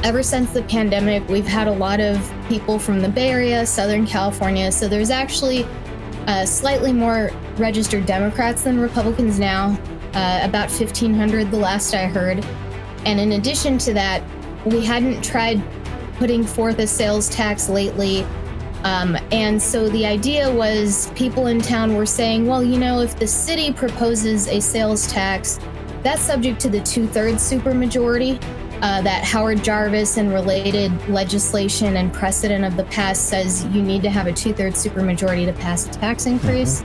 ever since the pandemic, we've had a lot of people from the Bay Area, Southern California. So there's actually slightly more registered Democrats than Republicans now, about 1,500 the last I heard. And in addition to that, we hadn't tried putting forth a sales tax lately. And so the idea was people in town were saying, well, you know, if the city proposes a sales tax, that's subject to the 2/3 supermajority that Howard Jarvis and related legislation and precedent of the past says you need to have a 2/3 supermajority to pass a tax increase.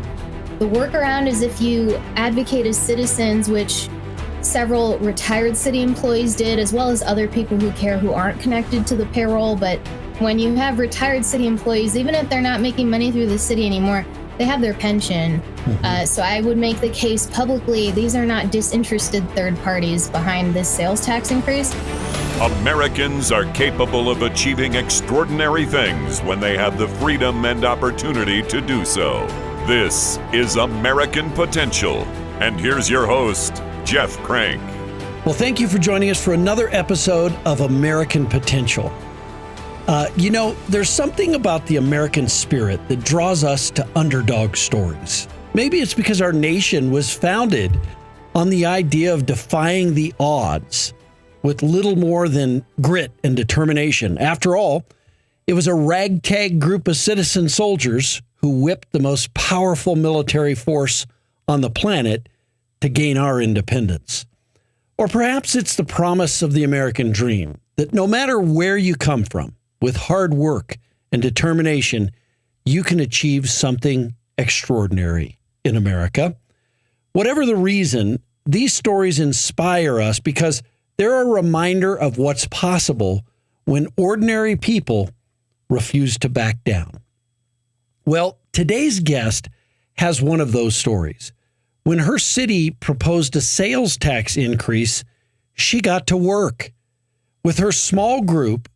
The workaround is if you advocate as citizens, which several retired city employees did, as well as other people who care who aren't connected to the payroll. But when you have retired city employees, even if they're not making money through the city anymore, they have their pension. So I would make the case publicly, these are not disinterested third parties behind this sales tax increase. Americans are capable of achieving extraordinary things when they have the freedom and opportunity to do so. This is American Potential. And here's your host, Jeff Crank. Well, thank you for joining us for another episode of American Potential. You know, there's something about the American spirit that draws us to underdog stories. Maybe it's because our nation was founded on the idea of defying the odds with little more than grit and determination. After all, it was a ragtag group of citizen soldiers who whipped the most powerful military force on the planet to gain our independence. Or perhaps it's the promise of the American dream that no matter where you come from, with hard work and determination, you can achieve something extraordinary in America. Whatever the reason, these stories inspire us because they're a reminder of what's possible when ordinary people refuse to back down. Well, today's guest has one of those stories. When her city proposed a sales tax increase, she got to work. With her small group,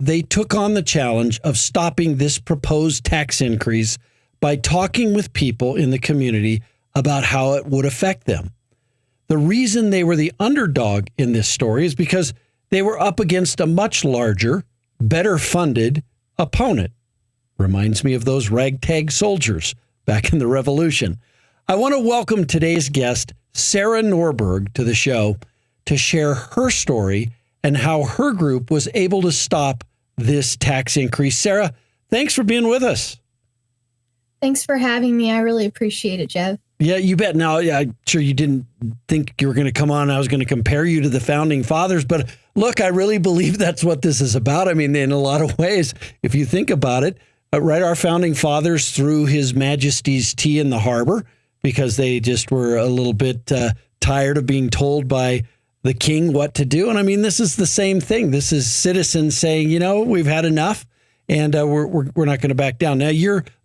they took on the challenge of stopping this proposed tax increase by talking with people in the community about how it would affect them. The reason they were the underdog in this story is because they were up against a much larger, better funded opponent. Reminds me of those ragtag soldiers back in the Revolution. I want to welcome today's guest, Sarah Norberg, to the show to share her story and how her group was able to stop this tax increase. Sarah, thanks for being with us. Thanks for having me. I really appreciate it, Jeff. Yeah, you bet. Now, I'm sure you didn't think you were going to come on. I was going to compare you to the founding fathers, but look, I really believe that's what this is about. I mean, in a lot of ways, if you think about it, right, our founding fathers threw His Majesty's tea in the harbor because they just were a little bit tired of being told by the king what to do. And I mean, this is the same thing. This is citizens saying, you know, we've had enough and we're not going to back down. Now,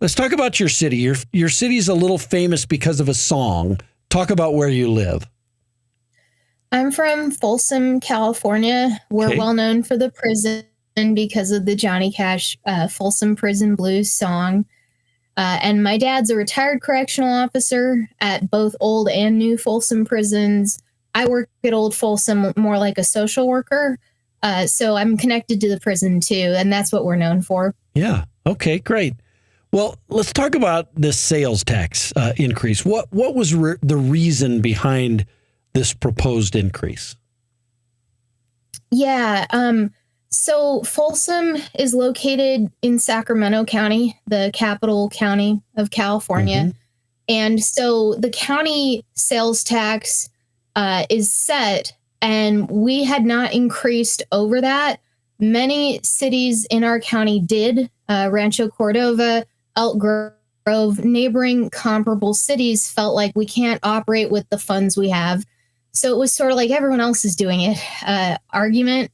let's talk about your city. Your city's a little famous because of a song. Talk about where you live. I'm from Folsom, California. We're well known for the prison because of the Johnny Cash Folsom Prison Blues song. And my dad's a retired correctional officer at both old and new Folsom prisons. I work at Old Folsom more like a social worker. So I'm connected to the prison too. And that's what we're known for. Yeah. Okay, great. Well, let's talk about this sales tax increase. What was the reason behind this proposed increase? Yeah. So Folsom is located in Sacramento County, the capital county of California. Mm-hmm. And so the county sales tax is set, and we had not increased over that. Many cities in our county did. Rancho Cordova, Elk Grove, neighboring comparable cities felt like we can't operate with the funds we have. So it was sort of like everyone else is doing it. Argument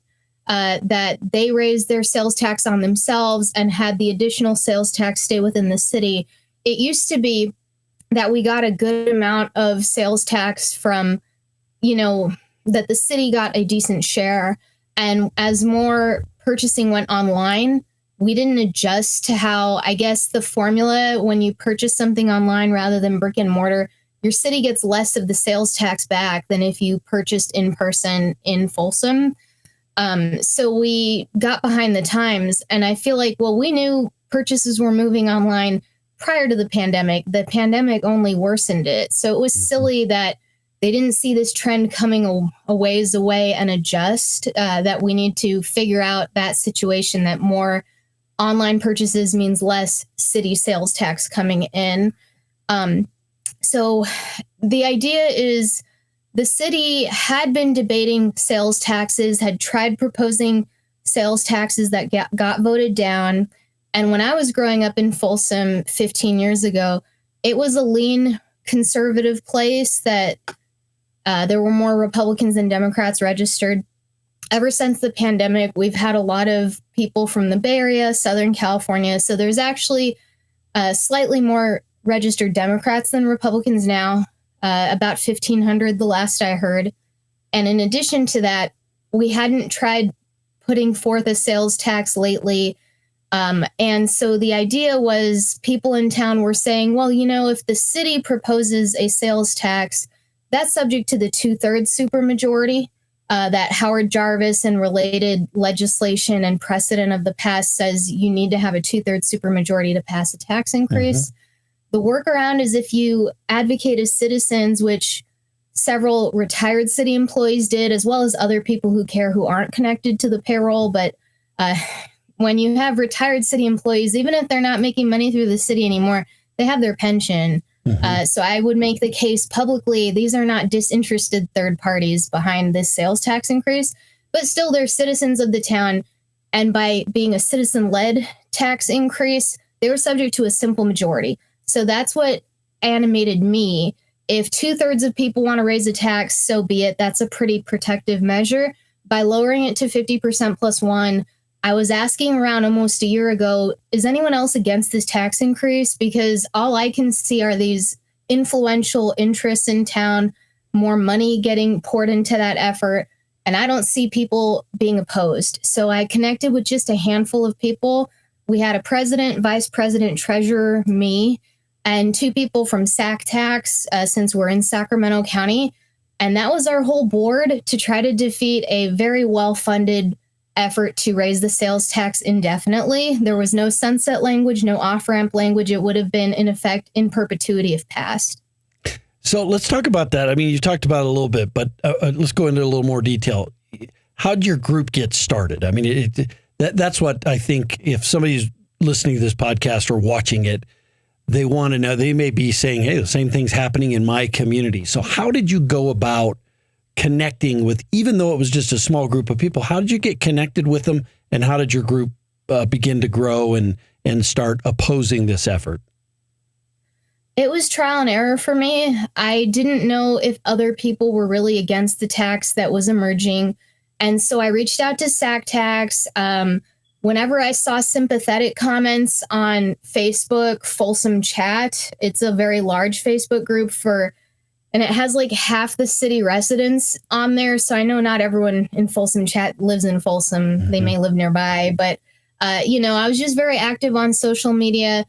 that they raised their sales tax on themselves and had the additional sales tax stay within the city. It used to be that we got a good amount of sales tax from, you know, that the city got a decent share. And as more purchasing went online, we didn't adjust to how, I guess, the formula when you purchase something online rather than brick and mortar, your city gets less of the sales tax back than if you purchased in person in Folsom. So we got behind the times, and I feel like, well, we knew purchases were moving online prior to the pandemic. The pandemic only worsened it. So it was silly that they didn't see this trend coming a ways away and adjust, that we need to figure out that situation, that more online purchases means less city sales tax coming in. So the idea is the city had been debating sales taxes, had tried proposing sales taxes that got voted down. And when I was growing up in Folsom 15 years ago, it was a lean conservative place that there were more Republicans than Democrats registered. Ever since the pandemic, we've had a lot of people from the Bay Area, Southern California. So there's actually slightly more registered Democrats than Republicans now, about 1,500 the last I heard. And in addition to that, we hadn't tried putting forth a sales tax lately. And so the idea was people in town were saying, well, if the city proposes a sales tax, that's subject to the 2/3 supermajority that Howard Jarvis and related legislation and precedent of the past says you need to have a 2/3 supermajority to pass a tax increase. Mm-hmm. The workaround is if you advocate as citizens, which several retired city employees did, as well as other people who care who aren't connected to the payroll. But when you have retired city employees, even if they're not making money through the city anymore, they have their pension. Mm-hmm. So I would make the case publicly, these are not disinterested third parties behind this sales tax increase, but still they're citizens of the town. And by being a citizen-led tax increase, they were subject to a simple majority. So that's what animated me. If 2/3 of people want to raise a tax, so be it. That's a pretty protective measure. By lowering it to 50% plus one, I was asking around almost a year ago, is anyone else against this tax increase? Because all I can see are these influential interests in town, more money getting poured into that effort, and I don't see people being opposed. So I connected with just a handful of people. We had a president, vice president, treasurer, me, and 2 people from SAC Tax, since we're in Sacramento County. And that was our whole board to try to defeat a very well-funded effort to raise the sales tax indefinitely. There was no sunset language, no off-ramp language. It would have been in effect in perpetuity if passed. So let's talk about that. I mean, you talked about it a little bit, but let's go into a little more detail. How did your group get started? I mean, that's what I think if somebody's listening to this podcast or watching it, they want to know. They may be saying, hey, the same thing's happening in my community. So how did you go about connecting with, even though it was just a small group of people, how did you get connected with them, and how did your group begin to grow and start opposing this effort? It was trial and error for me. I didn't know if other people were really against the tax that was emerging. And so I reached out to SAC Tax. Whenever I saw sympathetic comments on Facebook, Folsom Chat, it's a very large Facebook group and it has like half the city residents on there. So I know not everyone in Folsom Chat lives in Folsom. Mm-hmm. They may live nearby, but, I was just very active on social media,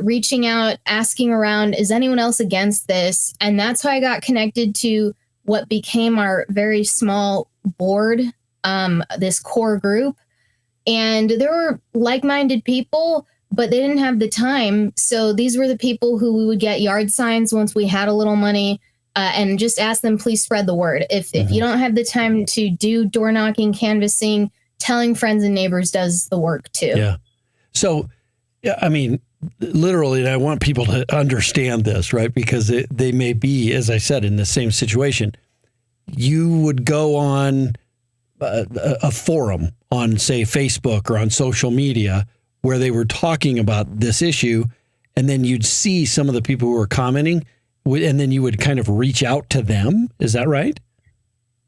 reaching out, asking around, is anyone else against this? And that's how I got connected to what became our very small board, this core group. And there were like-minded people, but they didn't have the time. So these were the people who we would get yard signs once we had a little money, and just ask them, please spread the word. If you don't have the time to do door knocking, canvassing, telling friends and neighbors does the work too. Yeah. So, I mean, literally, and I want people to understand this, right? Because they may be, as I said, in the same situation. You would go on a forum on, say, Facebook or on social media where they were talking about this issue, and then you'd see some of the people who were commenting, and then you would kind of reach out to them. Is that right?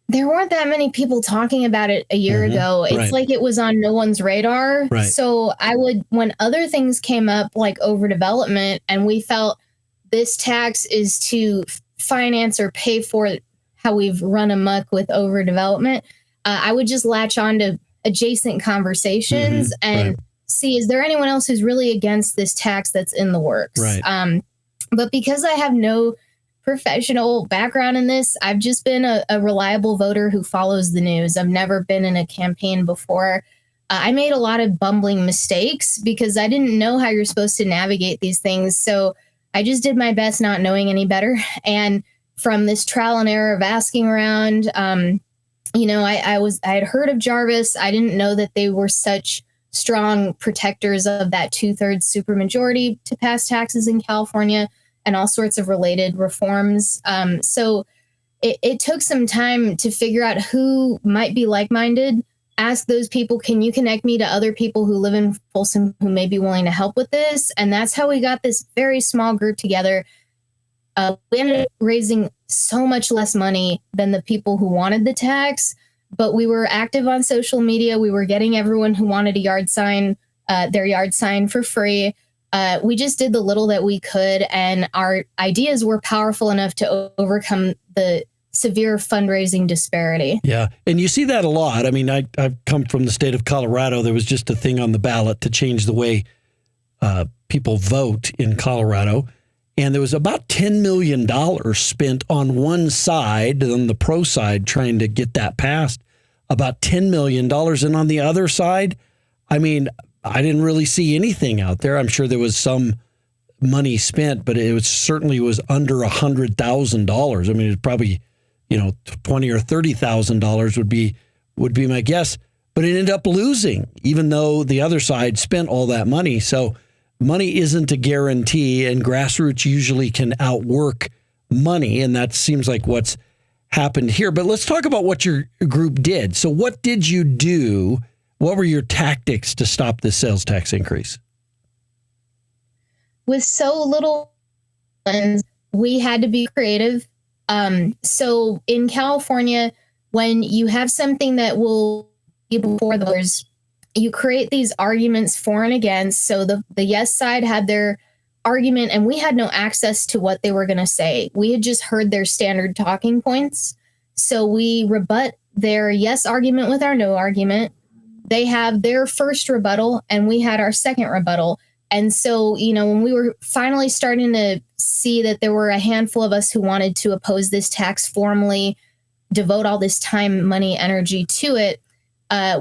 There weren't that many people talking about it a year ago. It's like it was on no one's radar. Right. So I would, when other things came up like overdevelopment, and we felt this tax is to finance or pay for how we've run amok with overdevelopment, I would just latch on to adjacent conversations and see, is there anyone else who's really against this tax that's in the works? Right. But because I have no professional background in this. I've just been a reliable voter who follows the news. I've never been in a campaign before. I made a lot of bumbling mistakes because I didn't know how you're supposed to navigate these things. So I just did my best not knowing any better. And from this trial and error of asking around, I had heard of Jarvis. I didn't know that they were such strong protectors of that 2/3 supermajority to pass taxes in California and all sorts of related reforms. So it took some time to figure out who might be like-minded. Ask those people, can you connect me to other people who live in Folsom who may be willing to help with this? And that's how we got this very small group together. We ended up raising so much less money than the people who wanted the tax, but we were active on social media. We were getting everyone who wanted a yard sign, their yard sign for free. We just did the little that we could, and our ideas were powerful enough to overcome the severe fundraising disparity. Yeah. And you see that a lot. I mean, I've come from the state of Colorado. There was just a thing on the ballot to change the way people vote in Colorado. And there was about $10 million spent on one side, on the pro side, trying to get that passed, about $10 million. And on the other side, I mean, I didn't really see anything out there. I'm sure there was some money spent, but it was certainly was under $100,000. I mean, it's probably, $20,000 or $30,000 would be my guess. But it ended up losing, even though the other side spent all that money. So money isn't a guarantee, and grassroots usually can outwork money, and that seems like what's happened here. But let's talk about what your group did. So what did you do? What were your tactics to stop this sales tax increase? With so little funds, we had to be creative. So in California, when you have something that will be before the voters, you create these arguments for and against. So the yes side had their argument, and we had no access to what they were going to say. We had just heard their standard talking points. So we rebut their yes argument with our no argument. They have their first rebuttal, and we had our second rebuttal. And so, when we were finally starting to see that there were a handful of us who wanted to oppose this tax formally, devote all this time, money, energy to it,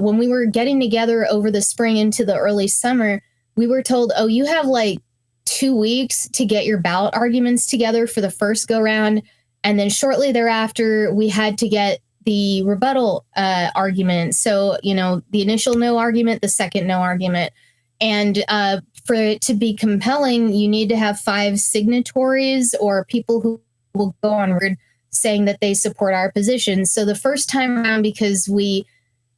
when we were getting together over the spring into the early summer, we were told, oh, you have like 2 weeks to get your ballot arguments together for the first go round. And then shortly thereafter, we had to get the rebuttal argument. So, the initial no argument, the second no argument. And for it to be compelling, you need to have 5 signatories or people who will go on record saying that they support our position. So the first time around, because we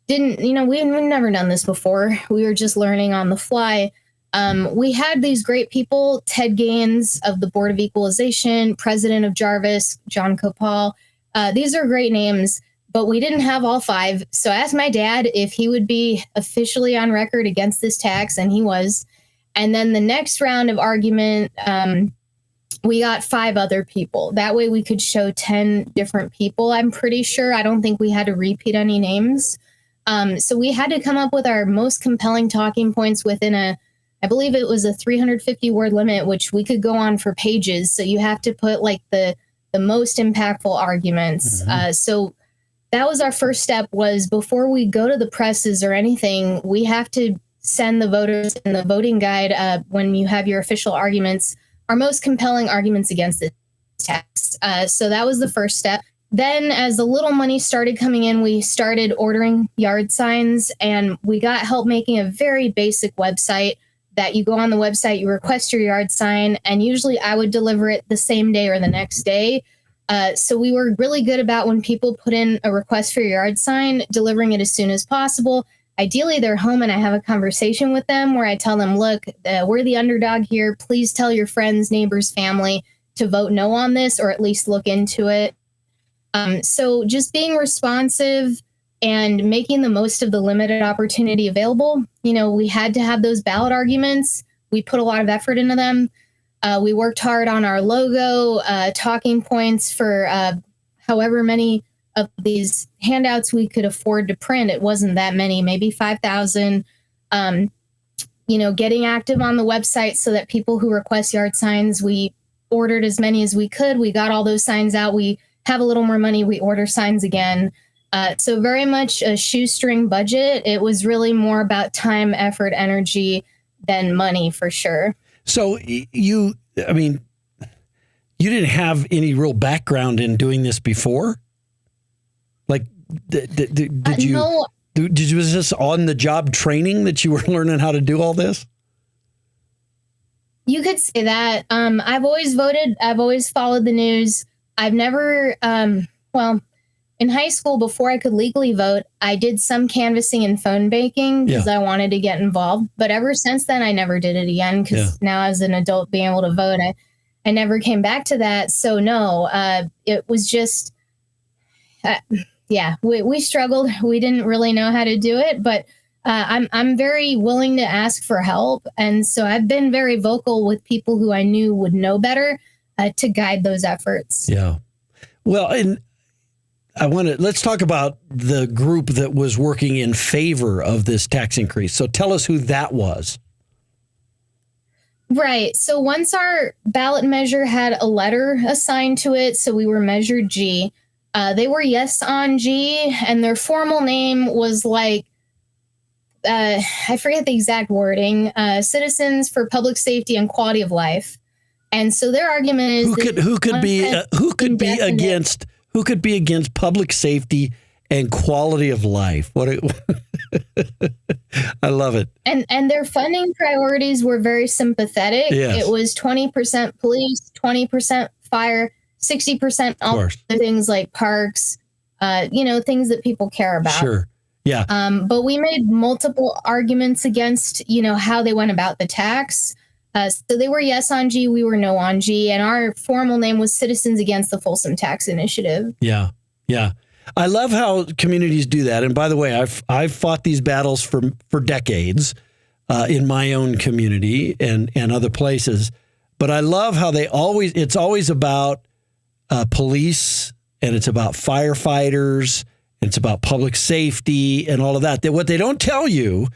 didn't, we've never done this before. We were just learning on the fly. We had these great people, Ted Gaines of the Board of Equalization, president of Jarvis, John Copal. These are great names, but we didn't have all 5. So I asked my dad if he would be officially on record against this tax, and he was. And then the next round of argument, we got 5 other people. That way we could show 10 different people, I'm pretty sure. I don't think we had to repeat any names. So we had to come up with our most compelling talking points within I believe it was a 350 word limit, which we could go on for pages. So you have to put like the most impactful arguments. Mm-hmm. So that was our first step, was before we go to the presses or anything, we have to send the voters in the voting guide, when you have your official arguments, our most compelling arguments against this tax. So that was the first step. Then as the little money started coming in, we started ordering yard signs, and we got help making a very basic website that you go on the website, you request your yard sign, and usually I would deliver it the same day or the next day. So we were really good about when people put in a request for your yard sign, delivering it as soon as possible. Ideally, they're home and I have a conversation with them where I tell them, look, we're the underdog here. Please tell your friends, neighbors, family to vote no on this, or at least look into it. So just being responsive and making the most of the limited opportunity available. We had to have those ballot arguments. We put a lot of effort into them. We worked hard on our logo, talking points for however many of these handouts we could afford to print. It wasn't that many, maybe 5,000. Getting active on the website so that people who request yard signs, we ordered as many as we could. We got all those signs out. We have a little more money. We order signs again. So very much a shoestring budget. It was really more about time, effort, energy than money for sure. So you didn't have any real background in doing this before? Like, did you? No. Was this on the job training that you were learning how to do all this? You could say that. I've always voted. I've always followed the news. I've never, in high school, before I could legally vote, I did some canvassing and phone banking because I wanted to get involved. But ever since then, I never did it again because now as an adult being able to vote, I never came back to that. So no, it was just, we struggled. We didn't really know how to do it, but I'm very willing to ask for help. And so I've been very vocal with people who I knew would know better to guide those efforts. Yeah. Well, and let's talk about the group that was working in favor of this tax increase. So tell us who that was. Right. So once our ballot measure had a letter assigned to it, so we were Measure G, they were Yes on G, and their formal name was like, I forget the exact wording, Citizens for Public Safety and Quality of Life. And so their argument is who could be against public safety and quality of life. I love it. And their funding priorities were very sympathetic. Yes. It was 20% police, 20% fire, 60% all things like parks, things that people care about. Sure. Yeah. But we made multiple arguments against, how they went about the tax. So they were Yes on G, we were No on G, and our formal name was Citizens Against the Folsom Tax Initiative. Yeah. Yeah. I love how communities do that. And by the way, I've fought these battles for decades in my own community and other places. But I love how it's always about police, and it's about firefighters, and it's about public safety and all of that. What they don't tell you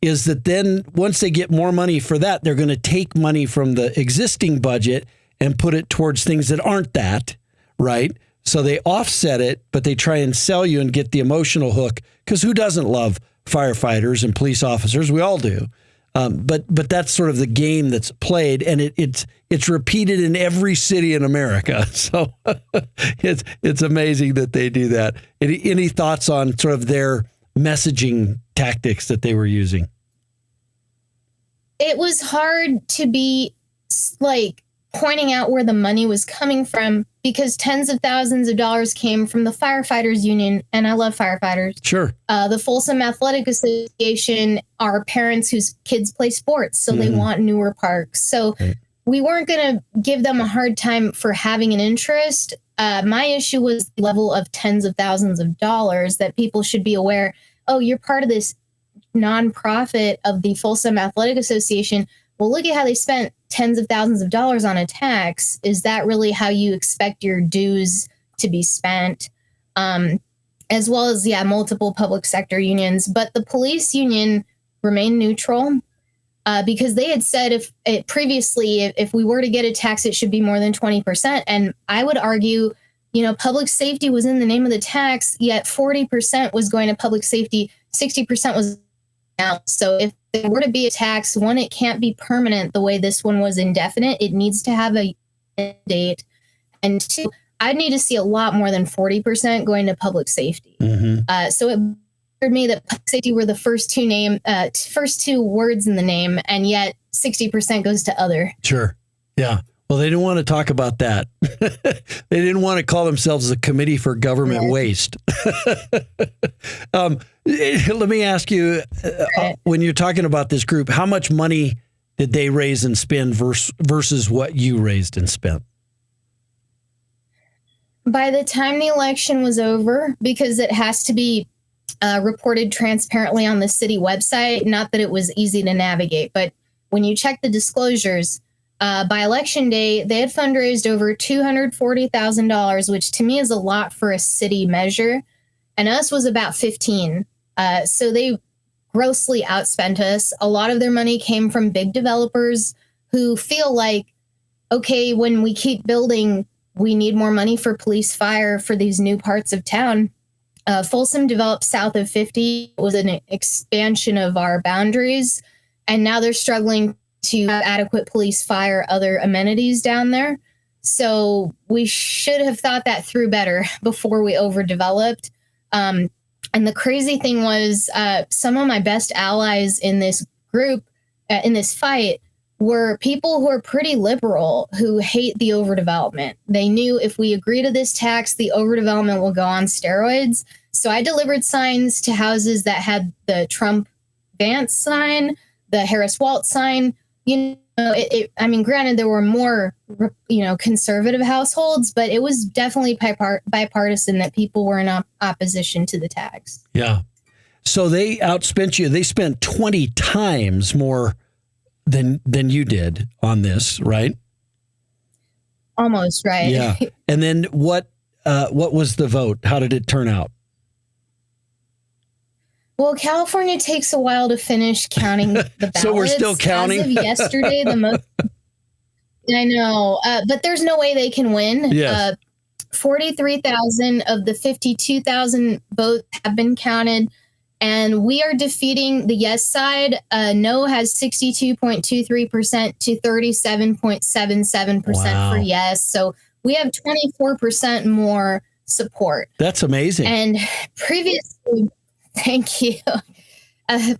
is that then once they get more money for that, they're going to take money from the existing budget and put it towards things that aren't that, right? So they offset it, but they try and sell you and get the emotional hook, because who doesn't love firefighters and police officers? We all do. But that's sort of the game that's played, and it's repeated in every city in America. So it's amazing that they do that. Any thoughts on sort of their messaging tactics that they were using? It was hard to be pointing out where the money was coming from, because tens of thousands of dollars came from the firefighters union, and I love firefighters. Sure. The Folsom Athletic Association are parents whose kids play sports, so they want newer parks. So we weren't going to give them a hard time for having an interest. My issue was the level of tens of thousands of dollars that people should be aware. Oh, you're part of this nonprofit of the Folsom Athletic Association. Well, look at how they spent tens of thousands of dollars on a tax. Is that really how you expect your dues to be spent? As well as, multiple public sector unions. But the police union remained neutral because they had said previously, if we were to get a tax, it should be more than 20%. And I would argue, public safety was in the name of the tax, yet 40% was going to public safety, 60% was out. So if there were to be a tax, one, it can't be permanent the way this one was indefinite. It needs to have a date. And two, I'd need to see a lot more than 40% going to public safety. So it bothered me that public safety were the first two words in the name, and yet 60% goes to other. Sure. Yeah. Well, they didn't want to talk about that. They didn't want to call themselves the Committee for Government Waste. Let me ask you, when you're talking about this group, how much money did they raise and spend versus what you raised and spent? By the time the election was over, because it has to be reported transparently on the city website, not that it was easy to navigate, but when you check the disclosures, by election day, they had fundraised over $240,000, which to me is a lot for a city measure, and us was about 15. So they grossly outspent us. A lot of their money came from big developers who feel like okay, when we keep building, we need more money for police fire for these new parts of town. Folsom developed south of 50. It was an expansion of our boundaries. And now they're struggling to have adequate police fire, other amenities down there. So we should have thought that through better before we overdeveloped. And the crazy thing was some of my best allies in this group, in this fight, were people who are pretty liberal, who hate the overdevelopment. They knew if we agree to this tax, the overdevelopment will go on steroids. So I delivered signs to houses that had the Trump Vance sign, the Harris Waltz sign. You know, I mean, granted, there were more, conservative households, but it was definitely bipartisan that people were in opposition to the tax. Yeah. So they outspent you. They spent 20 times more than you did on this, right? Almost, right? Yeah. And then what was the vote? How did it turn out? Well, California takes a while to finish counting the ballots. So we're still counting? As of yesterday, the most... I know, but there's no way they can win. Yes. 43,000 of the 52,000 votes have been counted. And we are defeating the yes side. No has 62.23% to 37.77% for yes. So we have 24% more support. That's amazing. And previously, thank you.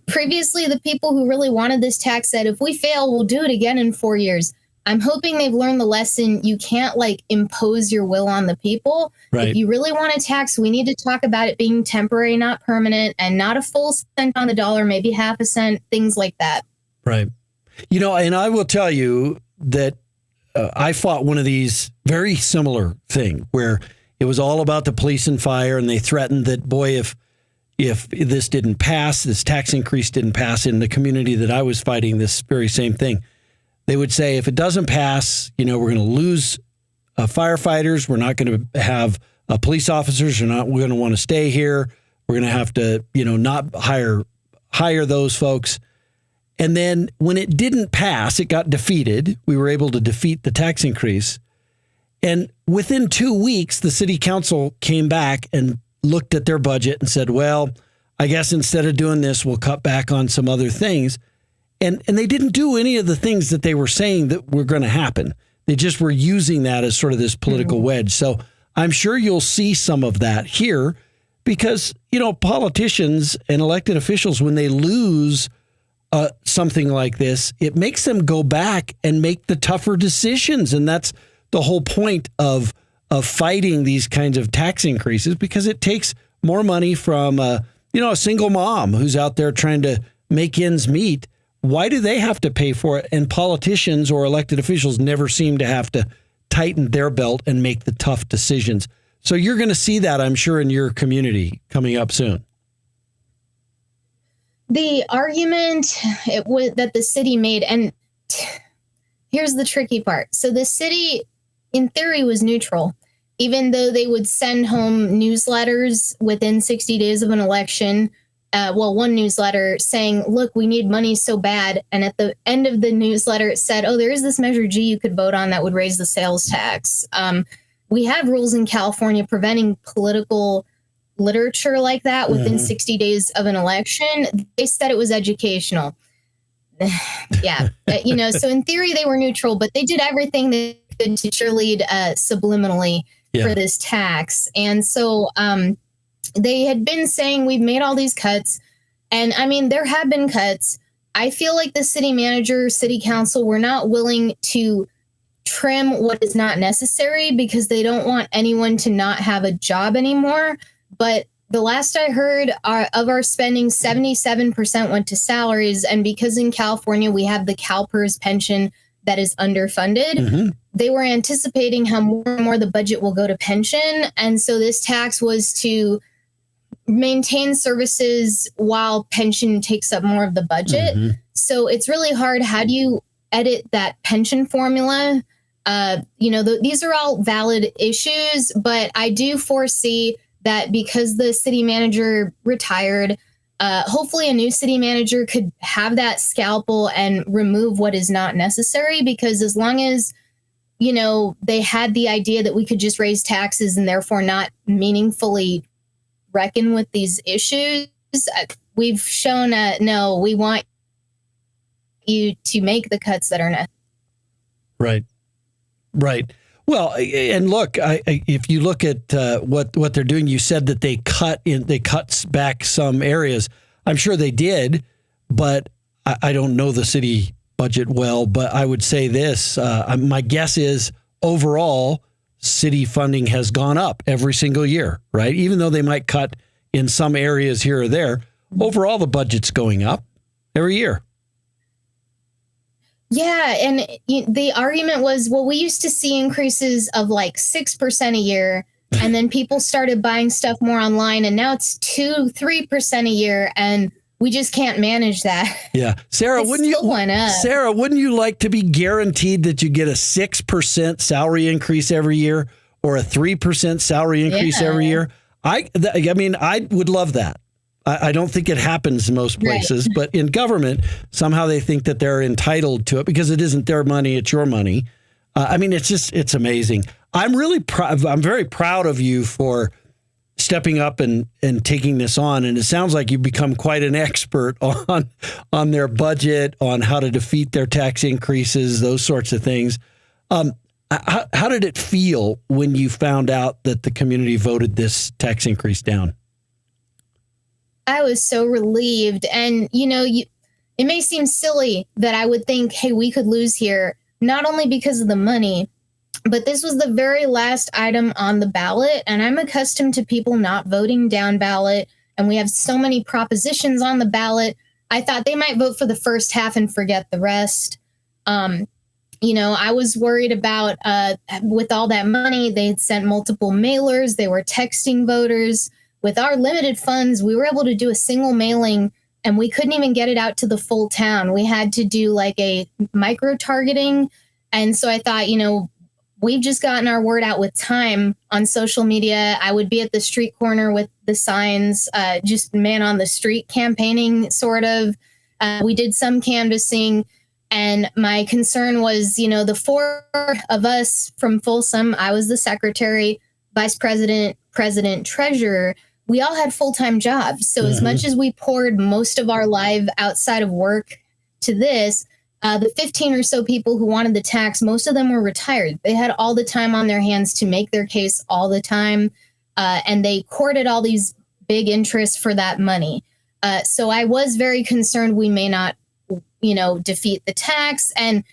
Previously, the people who really wanted this tax said, if we fail, we'll do it again in 4 years. I'm hoping they've learned the lesson. You can't impose your will on the people. Right. If you really want a tax, we need to talk about it being temporary, not permanent, and not a full cent on the dollar, maybe half a cent, things like that. Right. And I will tell you that I fought one of these very similar thing where it was all about the police and fire, and they threatened that, boy, if this didn't pass, this tax increase didn't pass in the community that I was fighting, this very same thing. They would say, if it doesn't pass, we're going to lose firefighters. We're not going to have police officers. We're going to want to stay here. We're going to have to, not hire those folks. And then when it didn't pass, it got defeated. We were able to defeat the tax increase. And within 2 weeks, the city council came back and looked at their budget and said, well, I guess instead of doing this, we'll cut back on some other things. And they didn't do any of the things that they were saying that were going to happen. They just were using that as sort of this political wedge. So I'm sure you'll see some of that here because, politicians and elected officials, when they lose something like this, it makes them go back and make the tougher decisions. And that's the whole point of fighting these kinds of tax increases, because it takes more money from, a single mom who's out there trying to make ends meet. Why do they have to pay for it? And politicians or elected officials never seem to have to tighten their belt and make the tough decisions. So you're going to see that, I'm sure, in your community coming up soon. The argument that the city made, and here's the tricky part. So the city, in theory, was neutral, even though they would send home newsletters within 60 days of an election. One newsletter saying, look, we need money so bad. And at the end of the newsletter, it said, oh, there is this Measure G you could vote on that would raise the sales tax. We have rules in California preventing political literature like that within 60 days of an election. They said it was educational. Yeah. So in theory, they were neutral, but they did everything they could to cheerlead subliminally for this tax. And so, they had been saying we've made all these cuts. And I mean, there have been cuts. I feel like the city manager, city council were not willing to trim what is not necessary because they don't want anyone to not have a job anymore. But the last I heard of our spending, 77% went to salaries. And because in California, we have the CalPERS pension that is underfunded, they were anticipating how more and more the budget will go to pension. And so this tax was to maintain services while pension takes up more of the budget. So it's really hard. How do you edit that pension formula? These are all valid issues, but I do foresee that because the city manager retired, hopefully a new city manager could have that scalpel and remove what is not necessary, because as long as they had the idea that we could just raise taxes and therefore not meaningfully reckon with these issues. We've shown, no, we want you to make the cuts that are necessary. Right. Right. Well, and look, if you look at what they're doing, you said that they cut back some areas. I'm sure they did, but I don't know the city budget well. But I would say this: my guess is overall, city funding has gone up every single year, right? Even though they might cut in some areas here or there, overall the budget's going up every year. Yeah, and the argument was, well, we used to see increases of like 6% a year, and then people started buying stuff more online, and now it's 2-3% a year, and we just can't manage that. Yeah, Sarah, wouldn't you like to be guaranteed that you get a 6% salary increase every year or a 3% salary increase every year? I mean, I would love that. I don't think it happens in most places, right. But in government, somehow they think that they're entitled to it because it isn't their money, it's your money. I mean, it's amazing. I'm very proud of you for stepping up and taking this on. And it sounds like you've become quite an expert on their budget, on how to defeat their tax increases, those sorts of things. How did it feel when you found out that the community voted this tax increase down? I was so relieved. And, it may seem silly that I would think, hey, we could lose here, not only because of the money, but this was the very last item on the ballot. And I'm accustomed to people not voting down ballot. And we have so many propositions on the ballot. I thought they might vote for the first half and forget the rest. I was worried about with all that money, they had sent multiple mailers. They were texting voters. With our limited funds, we were able to do a single mailing, and we couldn't even get it out to the full town. We had to do like a micro targeting. And so I thought, we've just gotten our word out with time on social media. I would be at the street corner with the signs, just man on the street campaigning, sort of. We did some canvassing. And my concern was, the four of us from Folsom, I was the secretary, vice president, president, treasurer. We all had full-time jobs. So as much as we poured most of our life outside of work to this, the 15 or so people who wanted the tax, most of them were retired. They had all the time on their hands to make their case all the time. And they courted all these big interests for that money. So I was very concerned we may not, defeat the tax. And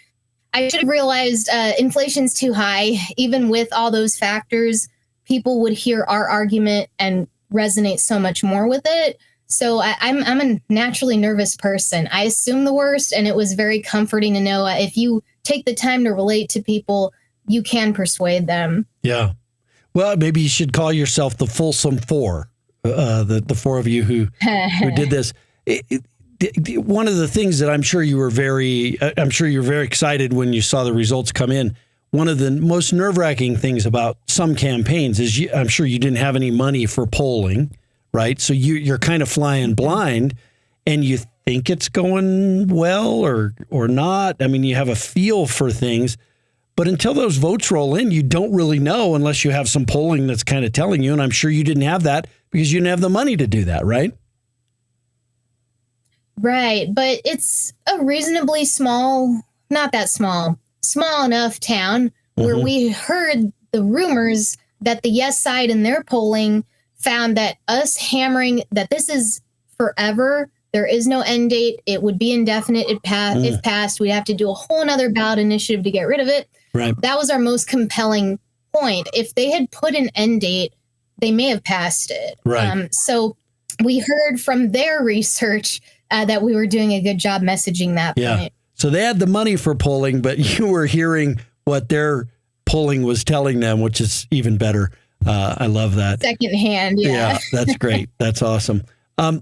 I should have realized inflation's too high. Even with all those factors, people would hear our argument and resonate so much more with it. So I'm a naturally nervous person. I assume the worst, and it was very comforting to know if you take the time to relate to people, you can persuade them. Yeah. Well, maybe you should call yourself the Folsom Four, the four of you who did this. One of the things that I'm sure you were very excited when you saw the results come in. One of the most nerve-wracking things about some campaigns is I'm sure you didn't have any money for polling, right? So you're kind of flying blind, and you think it's going well or not. I mean, you have a feel for things, but until those votes roll in, you don't really know unless you have some polling that's kind of telling you. And I'm sure you didn't have that because you didn't have the money to do that, right? Right, but it's a reasonably small, not that small enough town where we heard the rumors that the yes side in their polling found that us hammering that this is forever, there is no end date, it would be indefinite, if passed, we'd have to do a whole nother ballot initiative to get rid of it. Right. That was our most compelling point. If they had put an end date, they may have passed it. Right. So we heard from their research that we were doing a good job messaging that point. So they had the money for polling, but you were hearing what their polling was telling them, which is even better. I love that. Secondhand, yeah. That's great. That's awesome.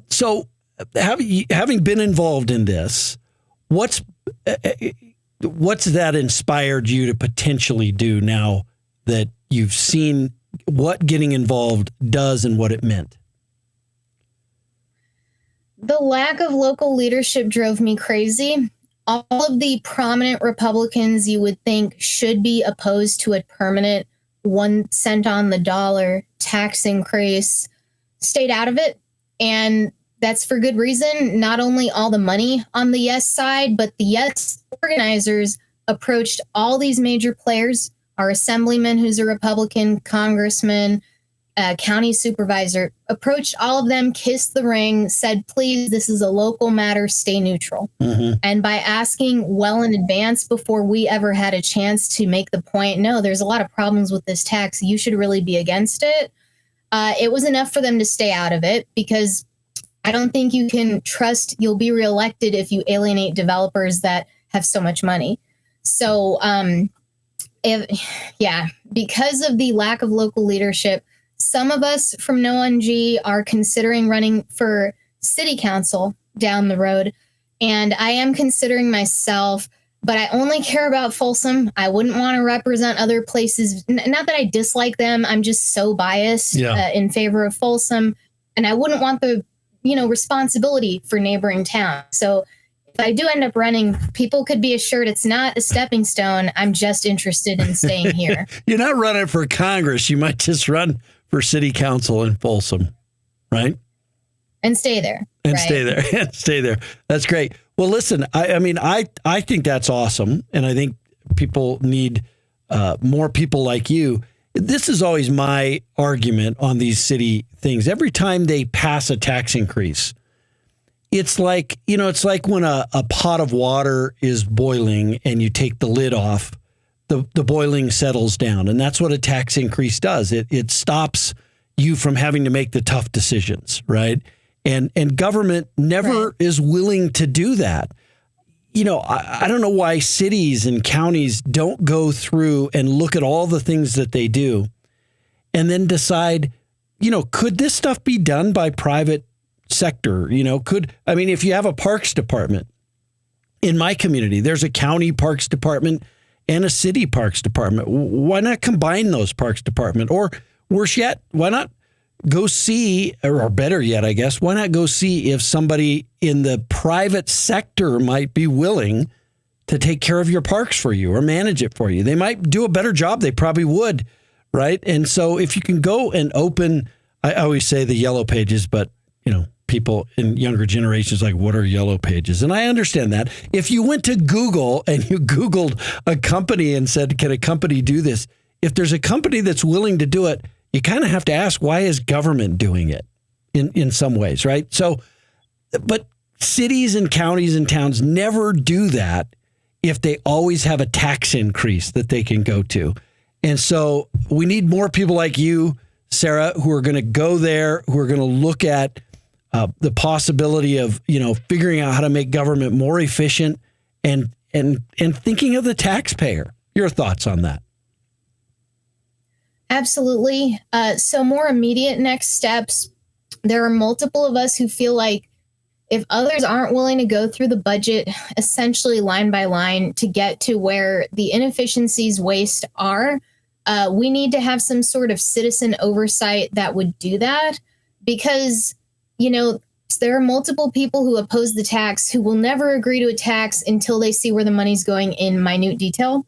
So having been involved in this, what's that inspired you to potentially do now that you've seen what getting involved does and what it meant? The lack of local leadership drove me crazy. all of the prominent Republicans you would think should be opposed to a permanent 1 cent on the dollar tax increase stayed out of it. And that's for good reason. Not only all the money on the yes side, but the yes organizers approached all these major players, our assemblyman who's a Republican, congressman, county supervisor, approached all of them, kissed the ring, said, please, this is a local matter, stay neutral. Mm-hmm. And by asking well in advance before we ever had a chance to make the point, no, there's a lot of problems with this tax, you should really be against it. It was enough for them to stay out of it, because I don't think you can trust you'll be reelected if you alienate developers that have so much money. So, because of the lack of local leadership, some of us from No1G are considering running for city council down the road. And I am considering myself, but I only care about Folsom. I wouldn't want to represent other places. Not that I dislike them. I'm just so biased in favor of Folsom. And I wouldn't want the, responsibility for neighboring towns. So if I do end up running, people could be assured it's not a stepping stone. I'm just interested in staying here. You're not running for Congress. You might just run for city council in Folsom, right? And stay there. And stay there. And stay there. That's great. Well, listen, I think that's awesome. And I think people need more people like you. This is always my argument on these city things. Every time they pass a tax increase, it's like when a pot of water is boiling and you take the lid off, the boiling settles down. And that's what a tax increase does. It stops you from having to make the tough decisions, right? And government never is willing to do that. I don't know why cities and counties don't go through and look at all the things that they do and then decide, could this stuff be done by private sector? If you have a parks department in my community, there's a county parks department and a city parks department. Why not combine those parks department? Or worse yet, why not go see, or better yet, I guess, why not go see if somebody in the private sector might be willing to take care of your parks for you or manage it for you? They might do a better job. They probably would, right? And so if you can go and open, I always say the yellow pages, but, people in younger generations like, what are yellow pages? And I understand that. If you went to Google and you Googled a company and said, can a company do this? If there's a company that's willing to do it, you kind of have to ask, why is government doing it in some ways, right? So, but cities and counties and towns never do that if they always have a tax increase that they can go to. And so we need more people like you, Sarah, who are going to go there, who are going to look at the possibility of, figuring out how to make government more efficient and thinking of the taxpayer. Your thoughts on that? Absolutely. So more immediate next steps. There are multiple of us who feel like if others aren't willing to go through the budget, essentially line by line, to get to where the inefficiencies, waste are, we need to have some sort of citizen oversight that would do that. Because, there are multiple people who oppose the tax who will never agree to a tax until they see where the money's going in minute detail.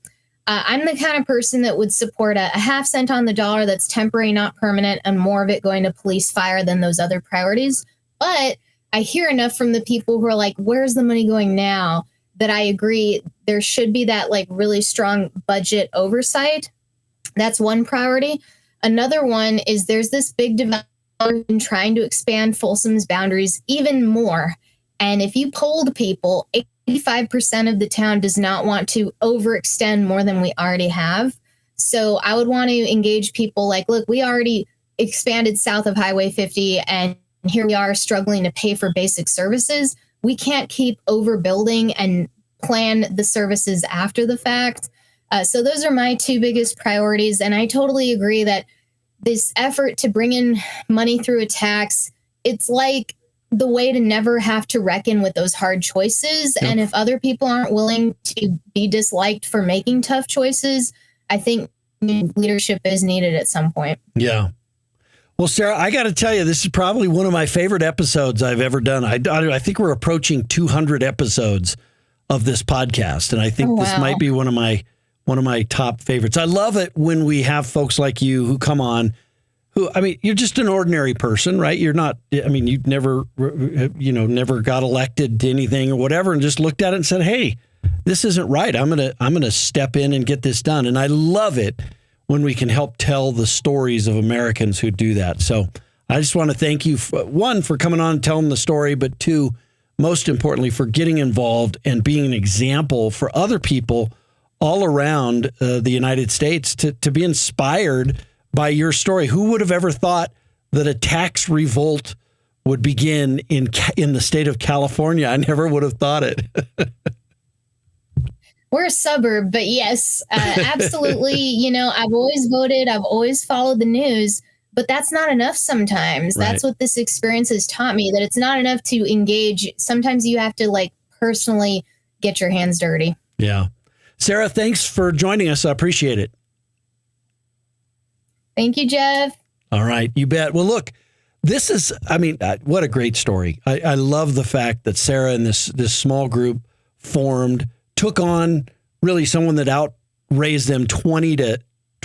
I'm the kind of person that would support a half cent on the dollar that's temporary, not permanent, and more of it going to police fire than those other priorities. But I hear enough from the people who are like, where's the money going now? That I agree there should be that really strong budget oversight. That's one priority. Another one is there's this big development trying to expand Folsom's boundaries even more. And if you polled people, 85% of the town does not want to overextend more than we already have. So I would want to engage people like, look, we already expanded south of Highway 50 and here we are struggling to pay for basic services. We can't keep overbuilding and plan the services after the fact. So those are my two biggest priorities. And I totally agree that this effort to bring in money through a tax, it's like the way to never have to reckon with those hard choices. Yep. And if other people aren't willing to be disliked for making tough choices, I think leadership is needed at some point. Yeah. Well, Sarah, I got to tell you, this is probably one of my favorite episodes I've ever done. I think we're approaching 200 episodes of this podcast. And I think this might be one of my top favorites. I love it when we have folks like you who come on who, I mean, you're just an ordinary person, right? You're not, I mean, you've never got elected to anything or whatever, and just looked at it and said, hey, this isn't right. I'm going to step in and get this done. And I love it when we can help tell the stories of Americans who do that. So I just want to thank you, one, for coming on and telling the story, but two, most importantly, for getting involved and being an example for other people all around the United States to be inspired by your story. Who would have ever thought that a tax revolt would begin in the state of California? I never would have thought it. We're a suburb, but yes, absolutely. I've always voted. I've always followed the news, but that's not enough sometimes. Right. That's what this experience has taught me, that it's not enough to engage. Sometimes you have to personally get your hands dirty. Yeah. Sarah, thanks for joining us. I appreciate it. Thank you, Jeff. All right. You bet. Well, look, this is, what a great story. I love the fact that Sarah and this small group formed, took on really someone that outraised them 20 to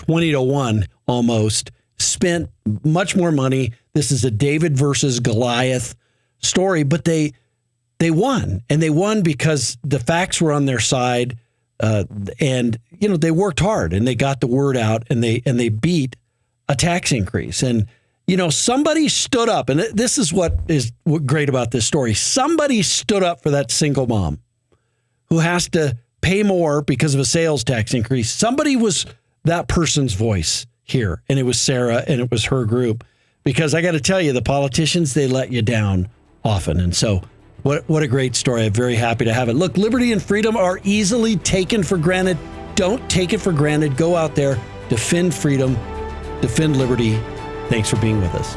1 almost, spent much more money. This is a David versus Goliath story, but they won, and they won because the facts were on their side. And they worked hard and they got the word out, and they beat a tax increase. And, somebody stood up, and this is what is great about this story. Somebody stood up for that single mom who has to pay more because of a sales tax increase. Somebody was that person's voice here, and it was Sarah, and it was her group, because I got to tell you, the politicians, they let you down often. And so what a great story. I'm very happy to have it. Look, liberty and freedom are easily taken for granted. Don't take it for granted. Go out there, defend freedom, defend liberty. Thanks for being with us.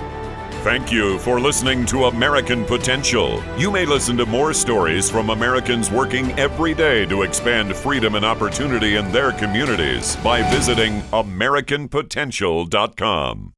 Thank you for listening to American Potential. You may listen to more stories from Americans working every day to expand freedom and opportunity in their communities by visiting AmericanPotential.com.